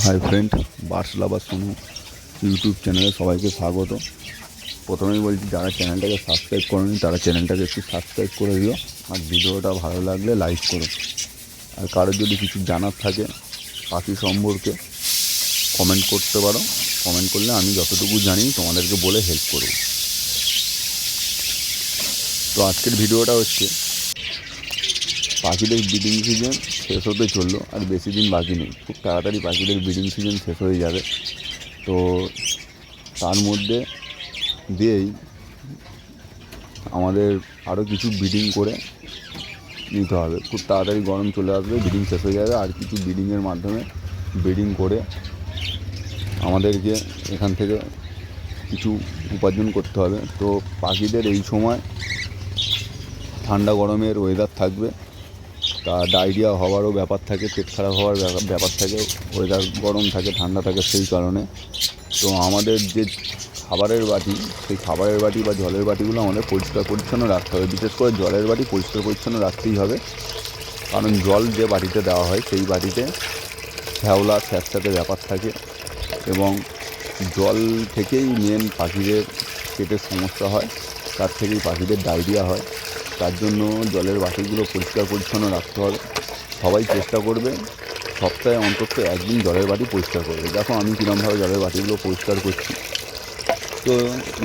Hi friend, birds লাভার Sonu YouTube চ্যানেলে সবাইকে স্বাগত। প্রথমেই বলছি, যারা চ্যানেলটাকে সাবস্ক্রাইব করেনি তারা চ্যানেলটাকে একটু সাবস্ক্রাইব করে দিও, আর ভিডিওটা ভালো লাগলে লাইক করো। আর কারোর যদি কিছু জানার থাকে পাখি সম্পর্কে কমেন্ট করতে পারো। কমেন্ট করলে আমি যতটুকু জানি তোমাদেরকে বলে হেল্প করব। তো আজকের ভিডিওটা হচ্ছে পাখিদের ব্রিডিং সিজন শেষ হতে চললো, আর বেশি দিন বাকি নেই। খুব তাড়াতাড়ি পাখিদের ব্রিডিং সিজন শেষ হয়ে যাবে। তো তার মধ্যে দিয়েই আমাদের আরও কিছু ব্রিডিং করে নিতে হবে। খুব তাড়াতাড়ি গরম চলে আসবে, ব্রিডিং শেষ হয়ে যাবে, আর কিছু ব্রিডিংয়ের মাধ্যমে ব্রিডিং করে আমাদেরকে এখান থেকে কিছু উপার্জন করতে হবে। তো পাখিদের এই সময় ঠান্ডা গরমের ওয়েদার থাকবে, তা ডায়রিয়া হওয়ারও ব্যাপার থাকে, পেট খারাপ হওয়ার ব্যাপার থাকে। ওয়েদার গরম থাকে, ঠান্ডা থাকে, সেই কারণে তো আমাদের যে খাবারের বাটি, সেই খাবারের বাটি বা জলের বাটিগুলো আমাদের পরিষ্কার পরিচ্ছন্ন রাখতে হবে। বিশেষ করে জলের বাটি পরিষ্কার পরিচ্ছন্ন রাখতেই হবে, কারণ জল যে বাটিতে দেওয়া হয় সেই বাটিতে শ্যাওলা স্যাঁতস্যাঁতে ব্যাপার থাকে, এবং জল থেকেই মেন পাখিদের পেটের সমস্যা হয়, তার থেকেই পাখিদের ডায়রিয়া হয়। তার জন্য জলের বাটিগুলো পরিষ্কার পরিচ্ছন্ন রাখতে হবে। সবাই চেষ্টা করবে সপ্তাহে অন্তত একদিন জলের বাটি পরিষ্কার করবে। দেখো আমি কীরকমভাবে জলের বাটিগুলো পরিষ্কার করছি। তো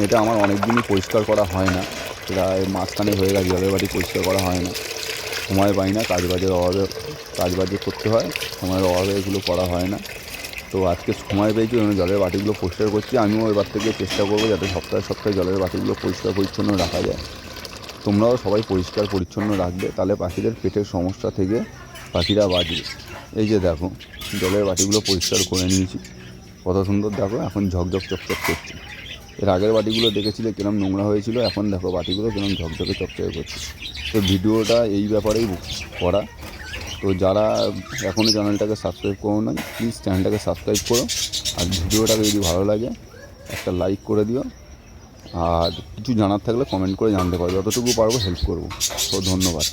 এটা আমার অনেক দিনই পরিষ্কার করা হয় না, প্রায় মাঝখানে হয়ে গেছে জলের বাটি পরিষ্কার করা হয় না। সময় পাই না, কাজবাজের অভাবে কাজবাজে করতে হয়, সময়ের অভাবে এগুলো করা হয় না। তো আজকে সময় পেয়েছি, ওই জন্য জলের বাটিগুলো পরিষ্কার করছি। আমিও এবার থেকে চেষ্টা করবো যাতে সপ্তাহে সপ্তাহে জলের বাটিগুলো পরিষ্কার পরিচ্ছন্ন রাখা যায়। তোমরাও সবাই পরিষ্কার পরিচ্ছন্ন রাখবে, তাহলে পাখিদের পেটের সমস্যা থেকে পাখিরা বাঁচবে। এই যে দেখো, জলের বাটিগুলো পরিষ্কার করে নিয়েছি, কত সুন্দর দেখো, এখন ঝকঝক চকচক করছে। এর আগের বাটিগুলো দেখেছিলে কিরম নোংরা হয়েছিল, এখন দেখো বাটিগুলো কিরম ঝকঝকে চকচকে করছে। তো ভিডিওটা এই ব্যাপারেই করা। তো যারা এখনও চ্যানেলটাকে সাবস্ক্রাইব করো না, প্লিজ চ্যানেলটাকে সাবস্ক্রাইব করো, আর ভিডিওটাকে যদি ভালো লাগে একটা লাইক করে দিও। আর কিছু জানার থাকলে কমেন্ট করে জানতে পারো, যতটুকু পারবো হেল্প করবো। তো ধন্যবাদ।